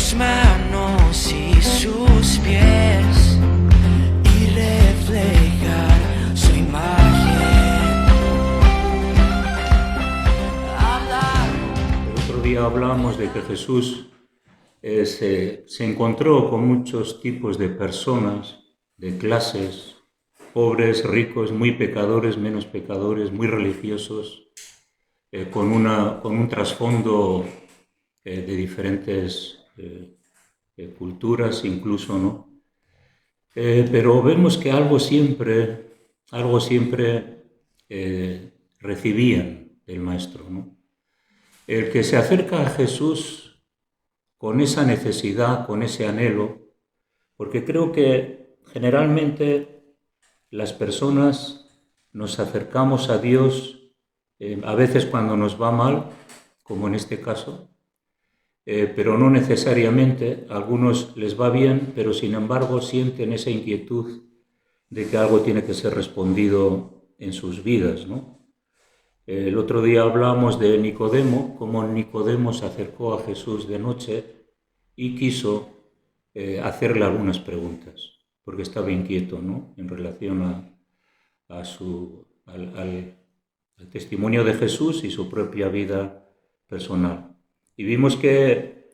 sus manos y sus pies y reflejar su imagen. El otro día hablamos de que Jesús se encontró con muchos tipos de personas, de clases, pobres, ricos, muy pecadores, menos pecadores, muy religiosos, con un trasfondo de diferentes culturas incluso, ¿no? Pero vemos que algo siempre recibían del Maestro, ¿no? El que se acerca a Jesús con esa necesidad, con ese anhelo, porque creo que generalmente las personas nos acercamos a Dios a veces cuando nos va mal, como en este caso, pero no necesariamente. A algunos les va bien, pero sin embargo sienten esa inquietud de que algo tiene que ser respondido en sus vidas, ¿no? El otro día hablamos de Nicodemo, cómo Nicodemo se acercó a Jesús de noche y quiso hacerle algunas preguntas, porque estaba inquieto, ¿no?, en relación al testimonio de Jesús y su propia vida personal. Y vimos que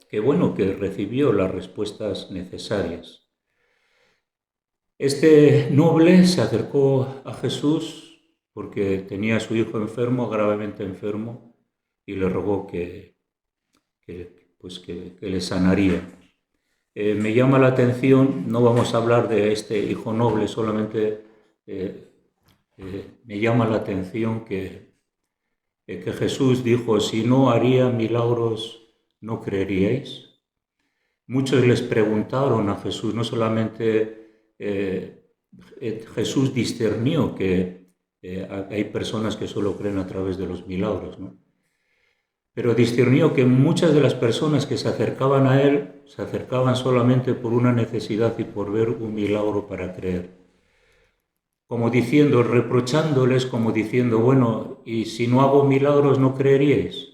recibió las respuestas necesarias. Este noble se acercó a Jesús porque tenía a su hijo enfermo, gravemente enfermo, y le rogó que le sanaría. Me llama la atención, no vamos a hablar de este hijo noble, solamente me llama la atención que Jesús dijo: si no haría milagros, ¿no creeríais? Muchos les preguntaron a Jesús, no solamente Jesús discernió que hay personas que solo creen a través de los milagros, ¿no? Pero discernió que muchas de las personas que se acercaban a él se acercaban solamente por una necesidad y por ver un milagro para creer. Como diciendo, reprochándoles, como diciendo: bueno, ¿y si no hago milagros no creeríais?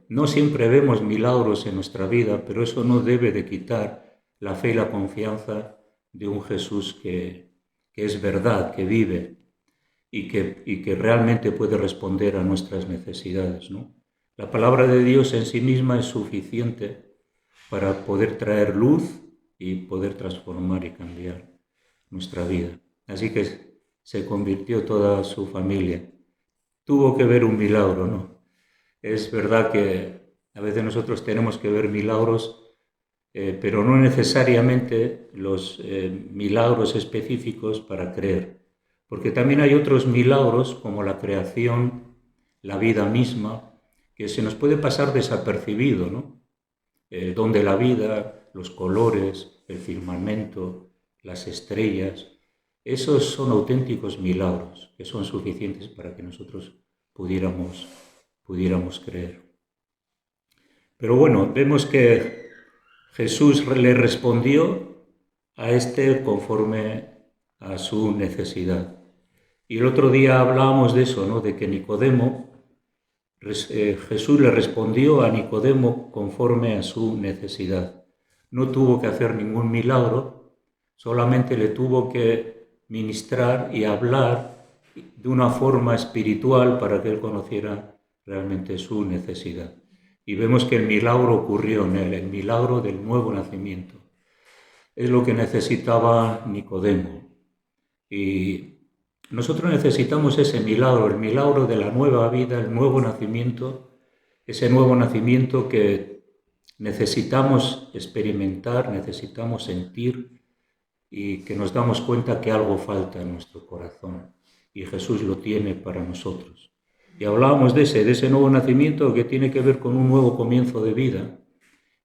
No siempre vemos milagros en nuestra vida, pero eso no debe de quitar la fe y la confianza de un Jesús que es verdad, que vive y que realmente puede responder a nuestras necesidades, ¿no? La palabra de Dios en sí misma es suficiente para poder traer luz y poder transformar y cambiar nuestra vida. Así que se convirtió toda su familia. Tuvo que ver un milagro, ¿no? Es verdad que a veces nosotros tenemos que ver milagros, pero no necesariamente los milagros específicos para creer. Porque también hay otros milagros, como la creación, la vida misma, que se nos puede pasar desapercibido, ¿no? El don de la vida, los colores, el firmamento, las estrellas, esos son auténticos milagros que son suficientes para que nosotros pudiéramos creer. Pero bueno, vemos que Jesús le respondió a este conforme a su necesidad. Y el otro día hablábamos de eso, ¿no?, de que Jesús le respondió a Nicodemo conforme a su necesidad. No tuvo que hacer ningún milagro, solamente le tuvo que ministrar y hablar de una forma espiritual para que él conociera realmente su necesidad. Y vemos que el milagro ocurrió en él, el milagro del nuevo nacimiento. Es lo que necesitaba Nicodemo. Y nosotros necesitamos ese milagro, el milagro de la nueva vida, el nuevo nacimiento, ese nuevo nacimiento que necesitamos experimentar, necesitamos sentir, y que nos damos cuenta que algo falta en nuestro corazón y Jesús lo tiene para nosotros. Y hablábamos de ese nuevo nacimiento que tiene que ver con un nuevo comienzo de vida,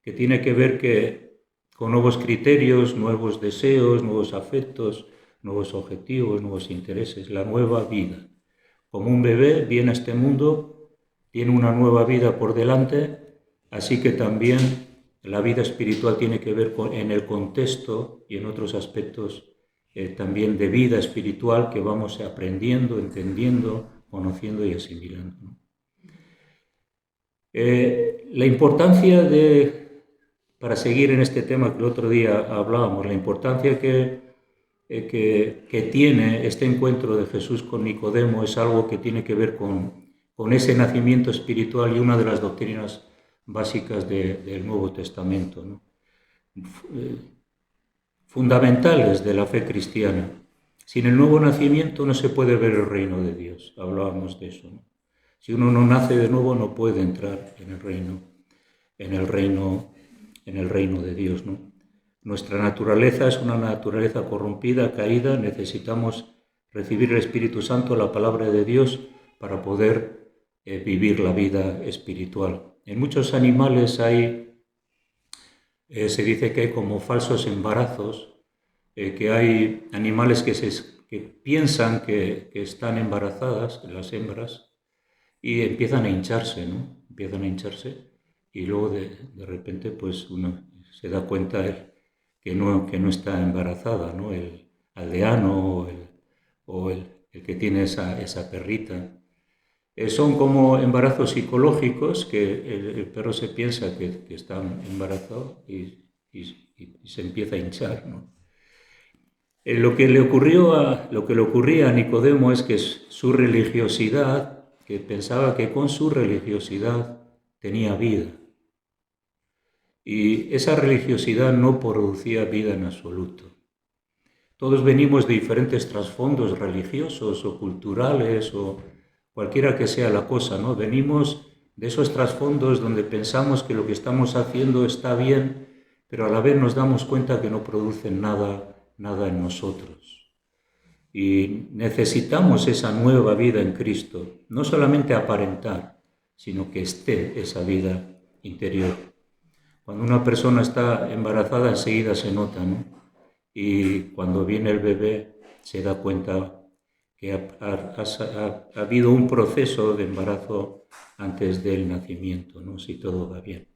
que tiene que ver con nuevos criterios, nuevos deseos, nuevos afectos, nuevos objetivos, nuevos intereses, la nueva vida. Como un bebé viene a este mundo, tiene una nueva vida por delante, así que también la vida espiritual tiene que ver en el contexto y en otros aspectos también de vida espiritual que vamos aprendiendo, entendiendo, conociendo y asimilando. La importancia de para seguir en este tema que el otro día hablábamos, la importancia que tiene este encuentro de Jesús con Nicodemo es algo que tiene que ver con ese nacimiento espiritual y una de las doctrinas básicas del Nuevo Testamento, ¿no? Fundamentales de la fe cristiana. Sin el nuevo nacimiento no se puede ver el reino de Dios. Hablábamos de eso, ¿no? Si uno no nace de nuevo no puede entrar en el reino de Dios, ¿no? Nuestra naturaleza es una naturaleza corrompida, caída. Necesitamos recibir el Espíritu Santo, la palabra de Dios, para poder vivir la vida espiritual. En muchos animales se dice que hay como falsos embarazos, que hay animales que piensan que están embarazadas, las hembras, y empiezan a hincharse, ¿no? Empiezan a hincharse y luego de repente pues uno se da cuenta que no está embarazada, ¿no? El aldeano o el que tiene esa perrita. Son como embarazos psicológicos que el perro se piensa que está embarazado y se empieza a hinchar, ¿no? Lo que le ocurría a Nicodemo es que su religiosidad, que pensaba que con su religiosidad tenía vida. Y esa religiosidad no producía vida en absoluto. Todos venimos de diferentes trasfondos religiosos o culturales o cualquiera que sea la cosa, ¿no? Venimos de esos trasfondos donde pensamos que lo que estamos haciendo está bien, pero a la vez nos damos cuenta que no producen nada en nosotros. Y necesitamos esa nueva vida en Cristo, no solamente aparentar, sino que esté esa vida interior. Cuando una persona está embarazada enseguida se nota, ¿no? Y cuando viene el bebé se da cuenta que ha habido un proceso de embarazo antes del nacimiento, ¿no? Si todo va bien.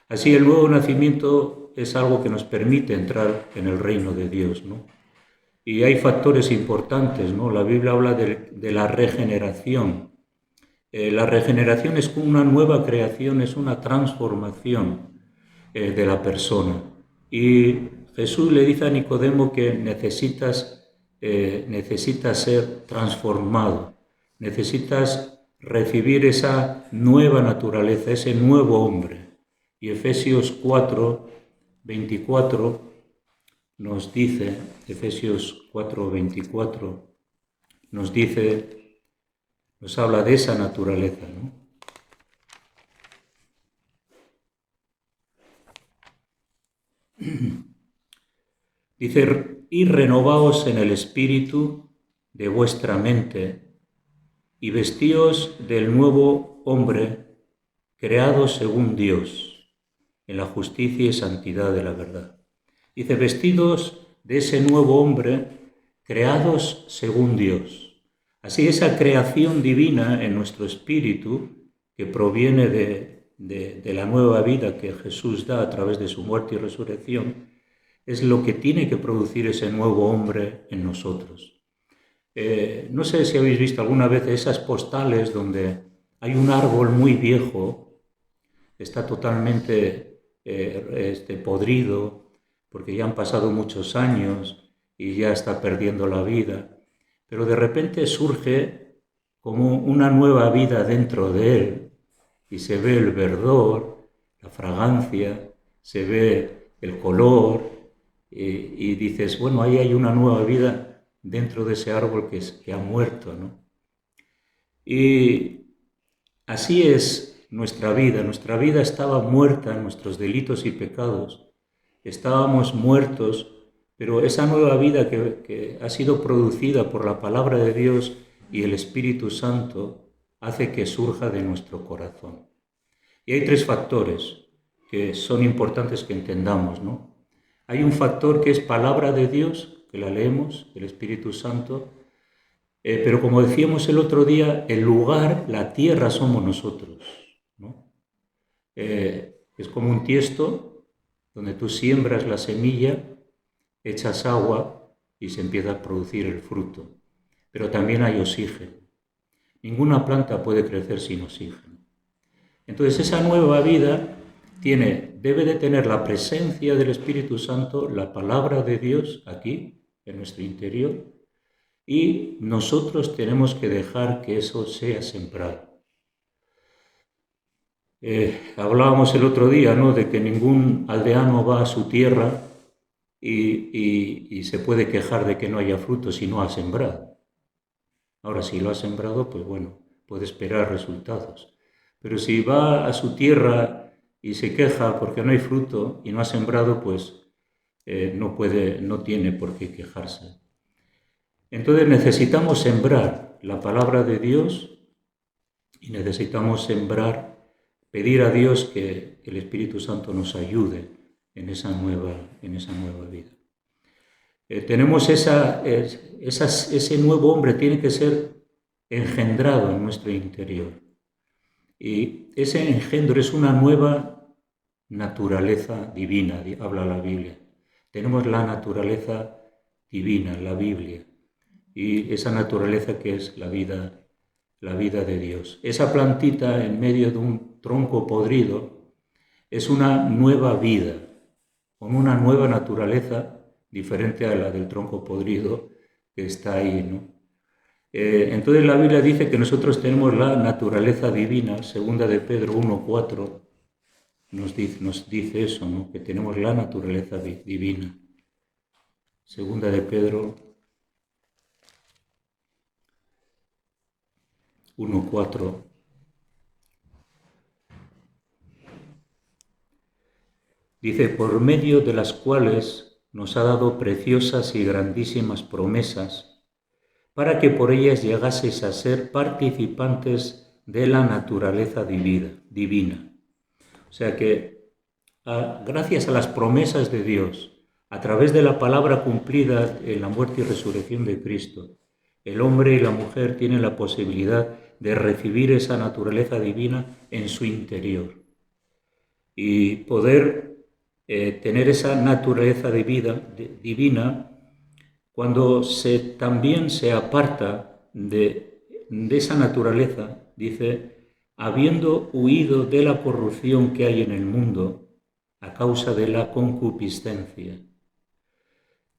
Así el nuevo nacimiento es algo que nos permite entrar en el reino de Dios, ¿no? Y hay factores importantes, ¿no? La Biblia habla de la regeneración. La regeneración es como una nueva creación, es una transformación de la persona. Y Jesús le dice a Nicodemo que necesitas ser transformado, necesitas recibir esa nueva naturaleza, ese nuevo hombre. Y Efesios 4:24 nos dice, nos habla de esa naturaleza, ¿no? Dice, y renovaos en el espíritu de vuestra mente y vestíos del nuevo hombre creado según Dios, en la justicia y santidad de la verdad. Dice, vestidos de ese nuevo hombre creados según Dios. Así esa creación divina en nuestro espíritu, que proviene de la nueva vida que Jesús da a través de su muerte y resurrección, es lo que tiene que producir ese nuevo hombre en nosotros. No sé si habéis visto alguna vez esas postales donde hay un árbol muy viejo, está totalmente podrido, porque ya han pasado muchos años y ya está perdiendo la vida, pero de repente surge como una nueva vida dentro de él y se ve el verdor, la fragancia, se ve el color y dices, bueno, ahí hay una nueva vida dentro de ese árbol que ha muerto, ¿no? Y así es nuestra vida estaba muerta en nuestros delitos y pecados, estábamos muertos, pero esa nueva vida que ha sido producida por la palabra de Dios y el Espíritu Santo hace que surja de nuestro corazón. Y hay tres factores que son importantes que entendamos, ¿no? Hay un factor que es palabra de Dios, que la leemos, el Espíritu Santo, pero como decíamos el otro día, el lugar, la tierra somos nosotros, ¿no? Es como un tiesto donde tú siembras la semilla, echas agua y se empieza a producir el fruto. Pero también hay oxígeno. Ninguna planta puede crecer sin oxígeno. Entonces esa nueva vida debe de tener la presencia del Espíritu Santo, la palabra de Dios aquí, en nuestro interior, y nosotros tenemos que dejar que eso sea sembrado. Hablábamos el otro día, ¿no?, de que ningún aldeano va a su tierra y se puede quejar de que no haya fruto si no ha sembrado. Ahora, si lo ha sembrado, pues bueno, puede esperar resultados. Pero si va a su tierra y se queja porque no hay fruto y no ha sembrado, pues no tiene por qué quejarse. Entonces necesitamos sembrar la palabra de Dios y necesitamos pedir a Dios que el Espíritu Santo nos ayude en esa nueva vida. Tenemos ese nuevo hombre tiene que ser engendrado en nuestro interior. Y ese engendro es una nueva naturaleza divina, habla la Biblia. Tenemos la naturaleza divina, la Biblia, y esa naturaleza que es la vida de Dios. Esa plantita en medio de un tronco podrido es una nueva vida, con una nueva naturaleza diferente a la del tronco podrido que está ahí, ¿no? Entonces la Biblia dice que nosotros tenemos la naturaleza divina, segunda de Pedro 1:4 nos dice eso, ¿no?, que tenemos la naturaleza divina. Segunda de Pedro 1:4. Dice, por medio de las cuales nos ha dado preciosas y grandísimas promesas, para que por ellas llegaseis a ser participantes de la naturaleza divina. O sea que, gracias a las promesas de Dios, a través de la palabra cumplida en la muerte y resurrección de Cristo, el hombre y la mujer tienen la posibilidad de recibir esa naturaleza divina en su interior y poder tener esa naturaleza divina cuando también se aparta de esa naturaleza, dice, habiendo huido de la corrupción que hay en el mundo a causa de la concupiscencia.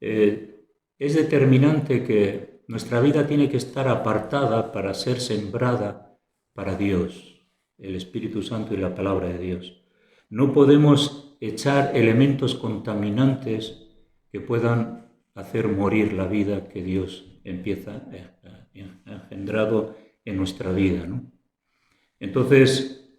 Es determinante que nuestra vida tiene que estar apartada para ser sembrada para Dios, el Espíritu Santo y la palabra de Dios. No podemos echar elementos contaminantes que puedan hacer morir la vida que Dios ha engendrado en nuestra vida, ¿no? Entonces,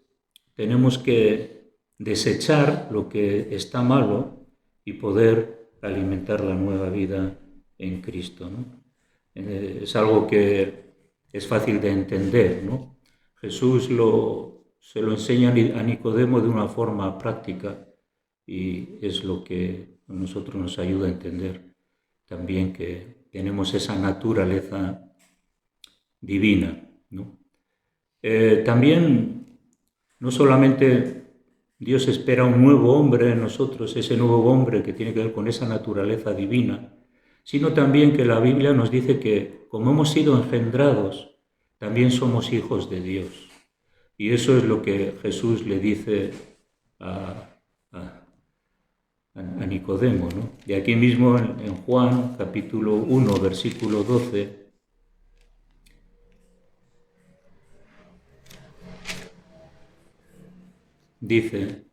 tenemos que desechar lo que está malo y poder alimentar la nueva vida en Cristo, ¿no? Es algo que es fácil de entender, ¿no? Jesús se lo enseña a Nicodemo de una forma práctica y es lo que a nosotros nos ayuda a entender también que tenemos esa naturaleza divina, ¿no? También no solamente Dios espera un nuevo hombre en nosotros, ese nuevo hombre que tiene que ver con esa naturaleza divina, sino también que la Biblia nos dice que como hemos sido engendrados, también somos hijos de Dios. Y eso es lo que Jesús le dice a Nicodemo, ¿no? Y aquí mismo en Juan, capítulo 1, versículo 12, dice,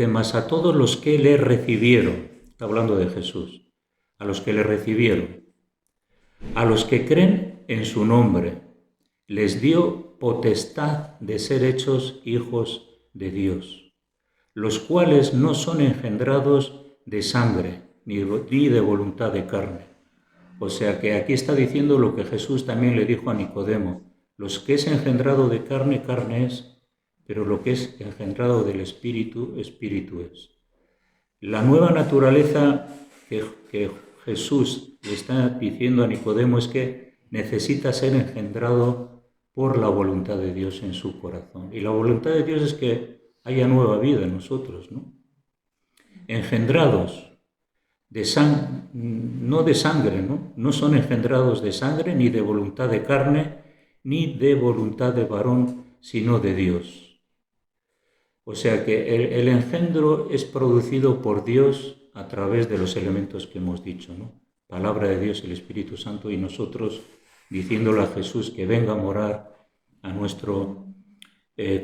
mas a todos los que le recibieron, está hablando de Jesús, a los que le recibieron, a los que creen en su nombre, les dio potestad de ser hechos hijos de Dios, los cuales no son engendrados de sangre, ni de voluntad de carne. O sea que aquí está diciendo lo que Jesús también le dijo a Nicodemo, los que es engendrado de carne, carne es, pero lo que es engendrado del Espíritu, Espíritu es. La nueva naturaleza que Jesús le está diciendo a Nicodemo es que necesita ser engendrado por la voluntad de Dios en su corazón. Y la voluntad de Dios es que haya nueva vida en nosotros, ¿no? Engendrados, no de sangre, ¿no? No son engendrados de sangre, ni de voluntad de carne, ni de voluntad de varón, sino de Dios. O sea que el engendro es producido por Dios a través de los elementos que hemos dicho, ¿no? Palabra de Dios, el Espíritu Santo, y nosotros diciéndole a Jesús que venga a morar a nuestro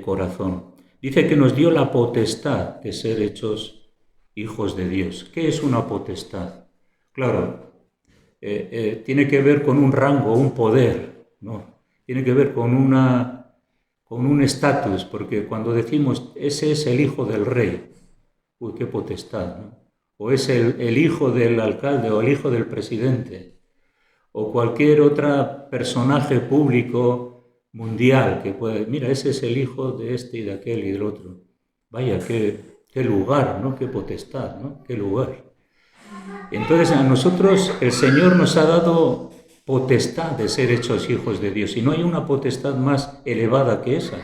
corazón. Dice que nos dio la potestad de ser hechos hijos de Dios. ¿Qué es una potestad? Claro, tiene que ver con un rango, un poder, ¿no? Tiene que ver con un estatus, porque cuando decimos ese es el hijo del rey, uy, qué potestad, ¿no? O es el hijo del alcalde o el hijo del presidente, o cualquier otro personaje público mundial que puede, mira, ese es el hijo de este y de aquel y del otro. Vaya, qué lugar, ¿no? Qué potestad, ¿no? Qué lugar. Entonces a nosotros el Señor nos ha dado potestad de ser hechos hijos de Dios, y no hay una potestad más elevada que esa.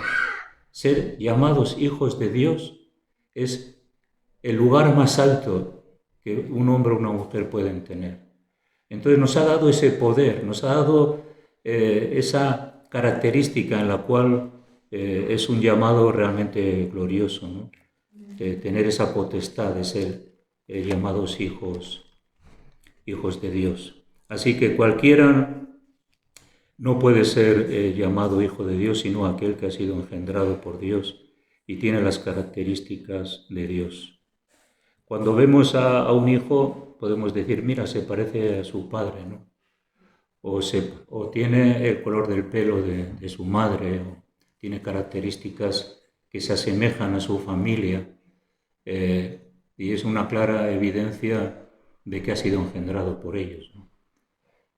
Ser llamados hijos de Dios es el lugar más alto que un hombre o una mujer pueden tener. Entonces nos ha dado ese poder, nos ha dado esa característica en la cual es un llamado realmente glorioso, ¿no? De tener esa potestad de ser llamados hijos de Dios. Así que cualquiera no puede ser llamado hijo de Dios, sino aquel que ha sido engendrado por Dios y tiene las características de Dios. Cuando vemos a un hijo, podemos decir, mira, se parece a su padre, ¿no? O tiene el color del pelo de su madre, o tiene características que se asemejan a su familia, y es una clara evidencia de que ha sido engendrado por ellos, ¿no?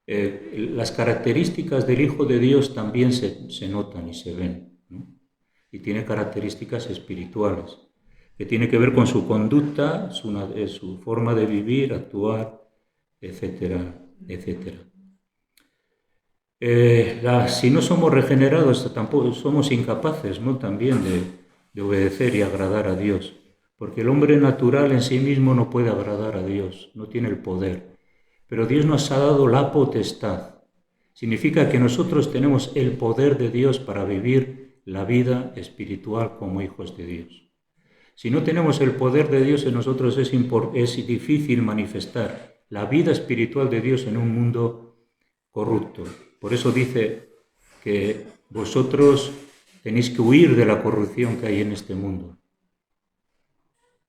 Las características del Hijo de Dios también se notan y se ven, ¿no? Y tiene características espirituales, que tiene que ver con su conducta, su forma de vivir, actuar, etcétera, etcétera. Si no somos regenerados, tampoco somos incapaces, ¿no? También de obedecer y agradar a Dios, porque el hombre natural en sí mismo no puede agradar a Dios, no tiene el poder. Pero Dios nos ha dado la potestad. Significa que nosotros tenemos el poder de Dios para vivir la vida espiritual como hijos de Dios. Si no tenemos el poder de Dios en nosotros, es difícil manifestar la vida espiritual de Dios en un mundo corrupto. Por eso dice que vosotros tenéis que huir de la corrupción que hay en este mundo.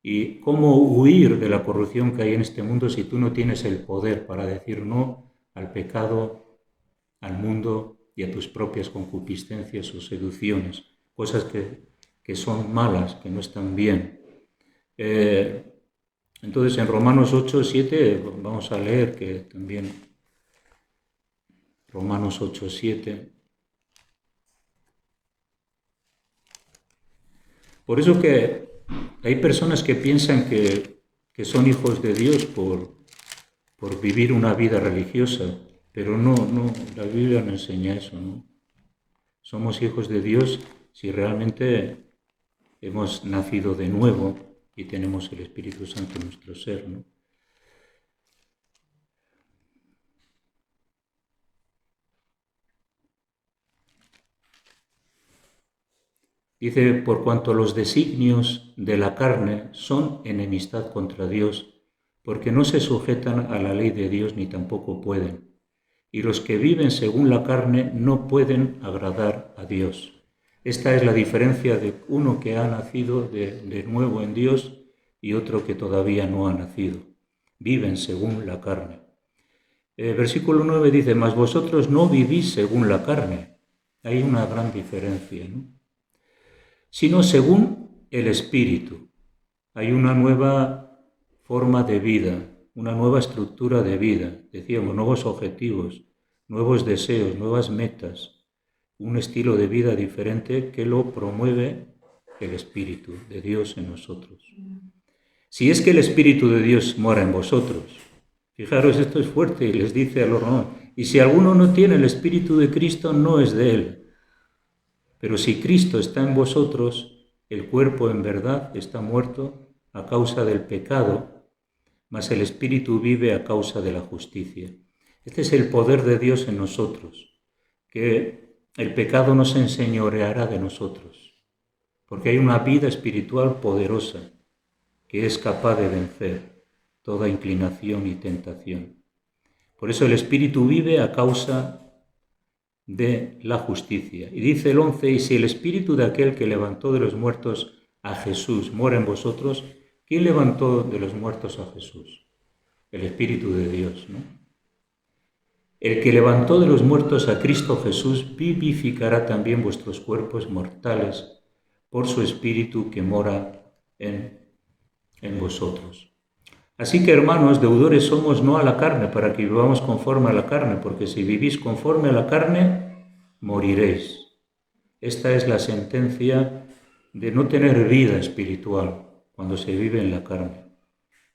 ¿Y cómo huir de la corrupción que hay en este mundo si tú no tienes el poder para decir no al pecado, al mundo y a tus propias concupiscencias o seducciones? Cosas que son malas, que no están bien. Entonces en Romanos 8, 7 vamos a leer que también Romanos 8, 7. Por eso que hay personas que piensan que son hijos de Dios por vivir una vida religiosa, pero no, la Biblia no enseña eso, ¿no? Somos hijos de Dios si realmente hemos nacido de nuevo y tenemos el Espíritu Santo en nuestro ser, ¿no? Dice, por cuanto los designios de la carne son enemistad contra Dios, porque no se sujetan a la ley de Dios ni tampoco pueden. Y los que viven según la carne no pueden agradar a Dios. Esta es la diferencia de uno que ha nacido de nuevo en Dios y otro que todavía no ha nacido. Viven según la carne. Versículo 9 dice, mas vosotros no vivís según la carne. Hay una gran diferencia, ¿no? Sino según el Espíritu. Hay una nueva forma de vida, una nueva estructura de vida. Decíamos, nuevos objetivos, nuevos deseos, nuevas metas, un estilo de vida diferente que lo promueve el Espíritu de Dios en nosotros. Si es que el Espíritu de Dios mora en vosotros, fijaros, esto es fuerte y les dice a los romanos, y si alguno no tiene el Espíritu de Cristo, no es de él. Pero si Cristo está en vosotros, el cuerpo en verdad está muerto a causa del pecado, mas el Espíritu vive a causa de la justicia. Este es el poder de Dios en nosotros, que el pecado no se enseñoreará de nosotros, porque hay una vida espiritual poderosa que es capaz de vencer toda inclinación y tentación. Por eso el Espíritu vive a causa de la justicia. Y dice el 11, y si el Espíritu de aquel que levantó de los muertos a Jesús mora en vosotros, ¿quién levantó de los muertos a Jesús? El Espíritu de Dios, ¿no? El que levantó de los muertos a Cristo Jesús vivificará también vuestros cuerpos mortales por su Espíritu que mora en vosotros. Así que, hermanos, deudores somos no a la carne, para que vivamos conforme a la carne, porque si vivís conforme a la carne, moriréis. Esta es la sentencia de no tener vida espiritual cuando se vive en la carne.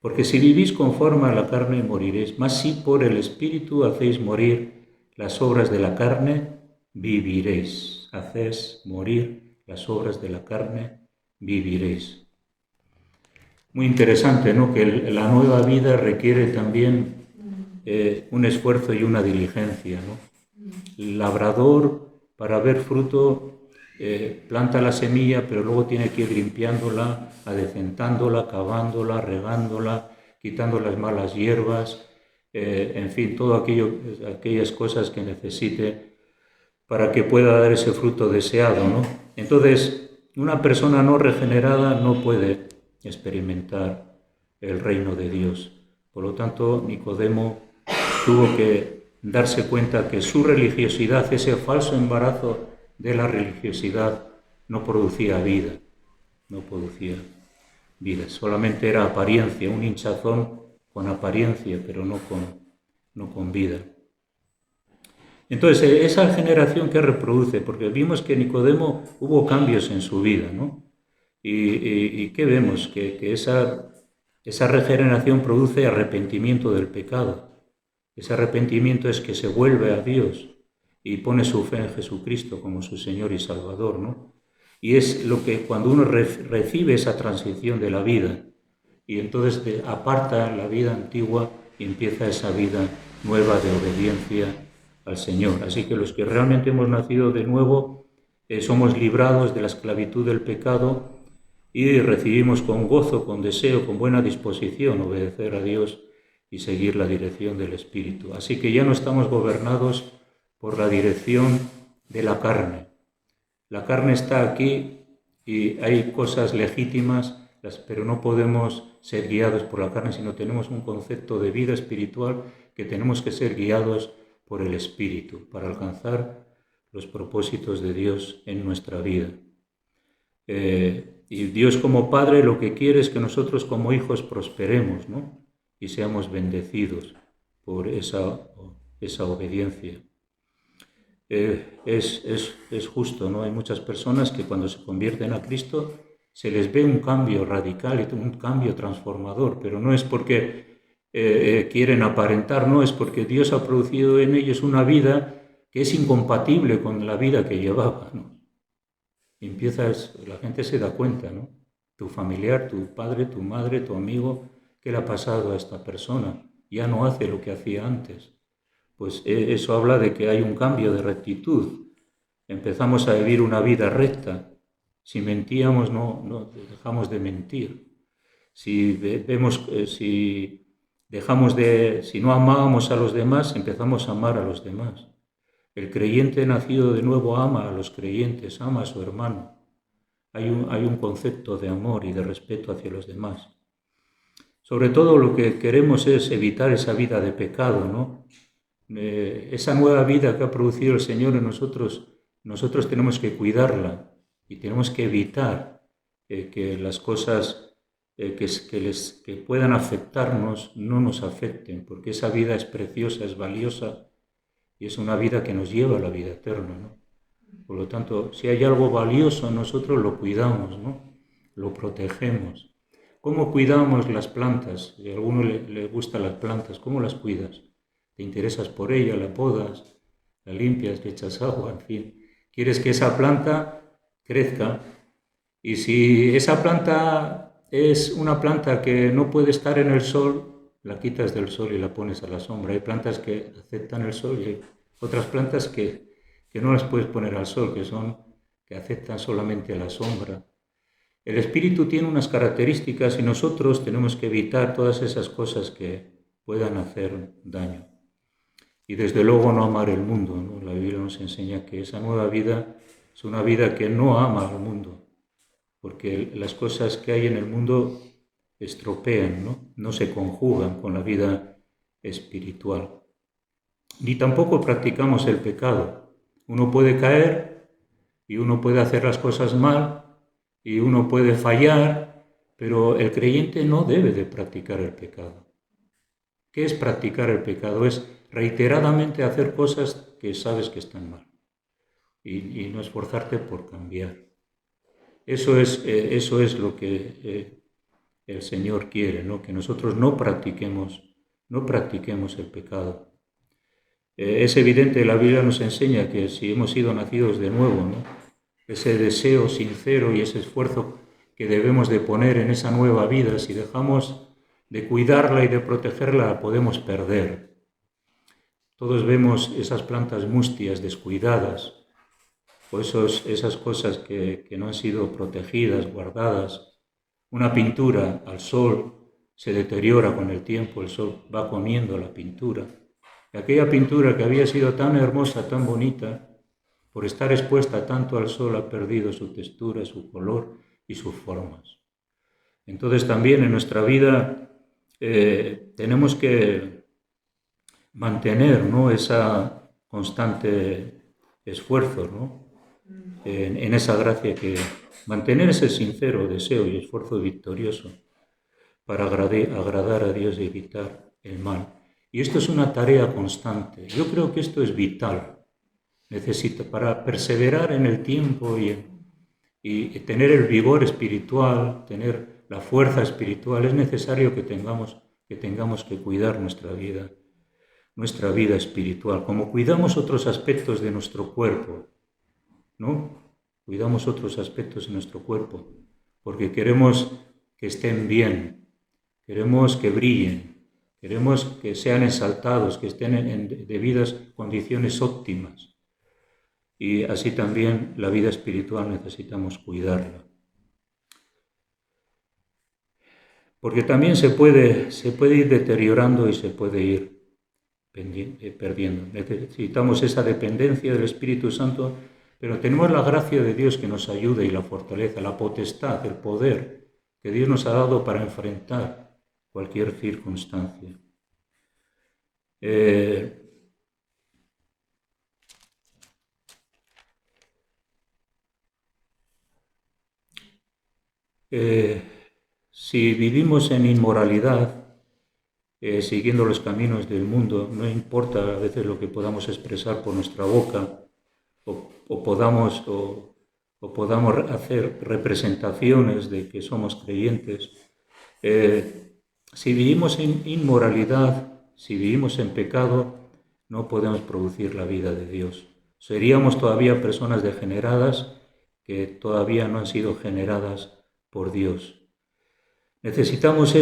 Porque si vivís conforme a la carne, moriréis. Mas si por el Espíritu hacéis morir las obras de la carne, viviréis. Hacéis morir las obras de la carne, viviréis. Muy interesante, ¿no? Que la nueva vida requiere también un esfuerzo y una diligencia, ¿no? El labrador, para ver fruto, planta la semilla, pero luego tiene que ir limpiándola, adecentándola, cavándola, regándola, quitando las malas hierbas, en fin, todo aquellas cosas que necesite para que pueda dar ese fruto deseado, ¿no? Entonces, una persona no regenerada no puede experimentar el reino de Dios. Por lo tanto, Nicodemo tuvo que darse cuenta que su religiosidad, ese falso embarazo de la religiosidad, no producía vida, solamente era apariencia, un hinchazón con apariencia, pero no con vida. Entonces, esa generación que reproduce, porque vimos que Nicodemo hubo cambios en su vida, ¿no? ¿Y qué vemos? Que esa regeneración produce arrepentimiento del pecado. Ese arrepentimiento es que se vuelve a Dios y pone su fe en Jesucristo como su Señor y Salvador, ¿no? Y es lo que cuando uno recibe esa transición de la vida y entonces aparta la vida antigua y empieza esa vida nueva de obediencia al Señor. Así que los que realmente hemos nacido de nuevo somos librados de la esclavitud del pecado y recibimos con gozo, con deseo, con buena disposición obedecer a Dios y seguir la dirección del Espíritu. Así que ya no estamos gobernados por la dirección de la carne. La carne está aquí y hay cosas legítimas, pero no podemos ser guiados por la carne, sino tenemos un concepto de vida espiritual que tenemos que ser guiados por el Espíritu para alcanzar los propósitos de Dios en nuestra vida. Y Dios como Padre lo que quiere es que nosotros como hijos prosperemos, ¿no? Y seamos bendecidos por esa obediencia. Es justo, ¿no? Hay muchas personas que cuando se convierten a Cristo se les ve un cambio radical y un cambio transformador, pero no es porque quieren aparentar, no, es porque Dios ha producido en ellos una vida que es incompatible con la vida que llevaba, ¿no? La gente se da cuenta, ¿no? Tu familiar, tu padre, tu madre, tu amigo, ¿qué le ha pasado a esta persona? Ya no hace lo que hacía antes. Pues eso habla de que hay un cambio de rectitud. Empezamos a vivir una vida recta. Si mentíamos, no dejamos de mentir. Si no amábamos a los demás, empezamos a amar a los demás. El creyente nacido de nuevo ama a los creyentes, ama a su hermano. Hay un concepto de amor y de respeto hacia los demás. Sobre todo lo que queremos es evitar esa vida de pecado, ¿no? Esa nueva vida que ha producido el Señor en nosotros tenemos que cuidarla y tenemos que evitar que las cosas que puedan afectarnos no nos afecten, porque esa vida es preciosa, es valiosa y es una vida que nos lleva a la vida eterna, ¿no? Por lo tanto, si hay algo valioso en nosotros, lo cuidamos, ¿no? Lo protegemos. ¿Cómo cuidamos las plantas? Si a alguno le gustan las plantas, ¿cómo las cuidas? Te interesas por ella, la podas, la limpias, le echas agua, en fin. Quieres que esa planta crezca. Y si esa planta es una planta que no puede estar en el sol, la quitas del sol y la pones a la sombra. Hay plantas que aceptan el sol y hay otras plantas que que no las puedes poner al sol, que aceptan solamente la sombra. El espíritu tiene unas características y nosotros tenemos que evitar todas esas cosas que puedan hacer daño. Y desde luego no amar el mundo, ¿no? La Biblia nos enseña que esa nueva vida es una vida que no ama al mundo, porque las cosas que hay en el mundo estropean, no se conjugan con la vida espiritual. Ni tampoco practicamos el pecado. Uno puede caer y uno puede hacer las cosas mal y uno puede fallar, pero el creyente no debe de practicar el pecado. ¿Qué es practicar el pecado? Es reiteradamente hacer cosas que sabes que están mal y no esforzarte por cambiar. Eso es lo que el Señor quiere, ¿no? Que nosotros no practiquemos el pecado. Es evidente, la Biblia nos enseña que si hemos sido nacidos de nuevo, ¿no? Ese deseo sincero y ese esfuerzo que debemos de poner en esa nueva vida, si dejamos de cuidarla y de protegerla, la podemos perder. Todos vemos esas plantas mustias, descuidadas, o esas cosas que no han sido protegidas, guardadas. Una pintura al sol se deteriora con el tiempo, el sol va comiendo la pintura. Y aquella pintura que había sido tan hermosa, tan bonita, por estar expuesta tanto al sol ha perdido su textura, su color y sus formas. Entonces también en nuestra vida tenemos que mantener, ¿no?, esa constante esfuerzo, ¿no?, en esa gracia, que mantener ese sincero deseo y esfuerzo victorioso para agradar a Dios y evitar el mal. Y esto es una tarea constante. Yo creo que esto es vital. Para perseverar en el tiempo y tener el vigor espiritual, tener la fuerza espiritual, es necesario que tengamos que cuidar nuestra vida espiritual, como cuidamos otros aspectos de nuestro cuerpo, ¿no? Cuidamos otros aspectos de nuestro cuerpo, porque queremos que estén bien, queremos que brillen, queremos que sean exaltados, que estén en debidas condiciones óptimas. Y así también la vida espiritual necesitamos cuidarla. Porque también se puede ir deteriorando y se puede ir perdiendo. Necesitamos esa dependencia del Espíritu Santo, pero tenemos la gracia de Dios que nos ayuda y la fortaleza, la potestad, el poder que Dios nos ha dado para enfrentar cualquier circunstancia. Si vivimos en inmoralidad, siguiendo los caminos del mundo, no importa a veces lo que podamos expresar por nuestra boca o podamos hacer representaciones de que somos creyentes. Si vivimos en inmoralidad, si vivimos en pecado, no podemos producir la vida de Dios. Seríamos todavía personas degeneradas que todavía no han sido generadas por Dios. Necesitamos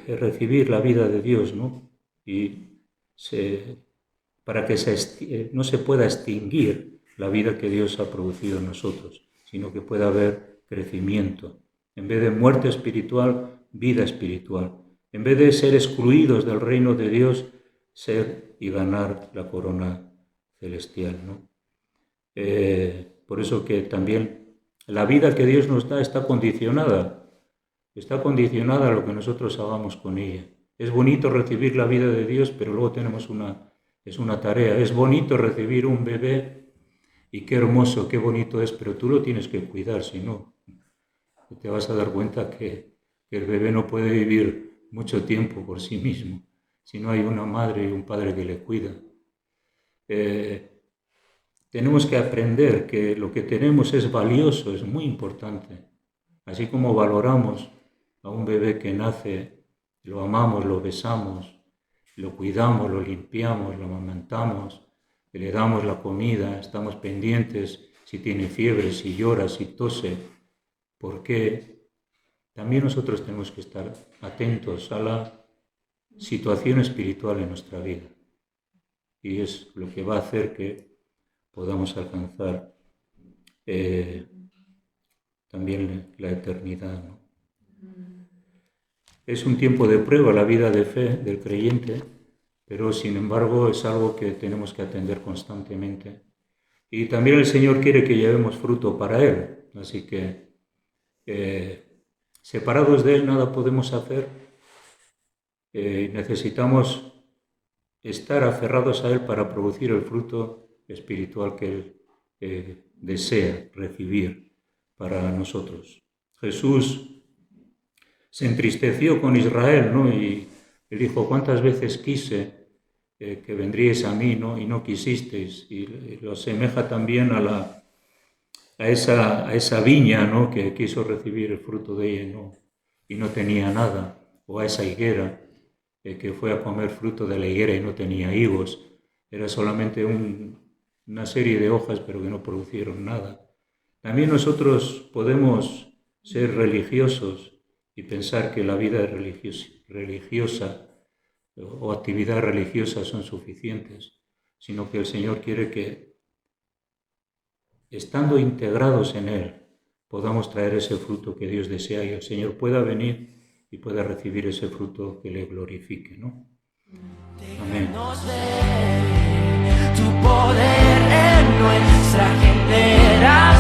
recibir la vida de Dios, ¿no? Y para que no se pueda extinguir la vida que Dios ha producido en nosotros, sino que pueda haber crecimiento. En vez de muerte espiritual, vida espiritual. En vez de ser excluidos del reino de Dios, ser y ganar la corona celestial, ¿no? Por eso que también la vida que Dios nos da está condicionada a lo que nosotros hagamos con ella. Es bonito recibir la vida de Dios, pero luego tenemos una tarea. Es bonito recibir un bebé y qué hermoso, qué bonito es, pero tú lo tienes que cuidar, si no, te vas a dar cuenta que el bebé no puede vivir mucho tiempo por sí mismo, si no hay una madre y un padre que le cuida. Tenemos que aprender que lo que tenemos es valioso, es muy importante. Así como valoramos a un bebé que nace, lo amamos, lo besamos, lo cuidamos, lo limpiamos, lo amamantamos, le damos la comida, estamos pendientes si tiene fiebre, si llora, si tose, porque también nosotros tenemos que estar atentos a la situación espiritual en nuestra vida. Y es lo que va a hacer que podamos alcanzar también la eternidad, ¿no? Es un tiempo de prueba la vida de fe del creyente, pero sin embargo es algo que tenemos que atender constantemente. Y también el Señor quiere que llevemos fruto para Él, así que separados de Él nada podemos hacer. Necesitamos estar aferrados a Él para producir el fruto espiritual que Él desea recibir para nosotros. Jesús se entristeció con Israel, ¿no? Y él dijo, ¿cuántas veces quise que vendríais a mí, ¿no? Y no quisisteis? Y lo asemeja también a esa viña, ¿no? Que quiso recibir el fruto de ella, ¿no? Y no tenía nada. O a esa higuera que fue a comer fruto de la higuera y no tenía higos. Era solamente una serie de hojas, pero que no producieron nada. También nosotros podemos ser religiosos y pensar que la vida religiosa o actividad religiosa son suficientes, sino que el Señor quiere que, estando integrados en Él, podamos traer ese fruto que Dios desea y el Señor pueda venir y pueda recibir ese fruto que le glorifique, ¿no? Amén. Tu poder en nuestra generación.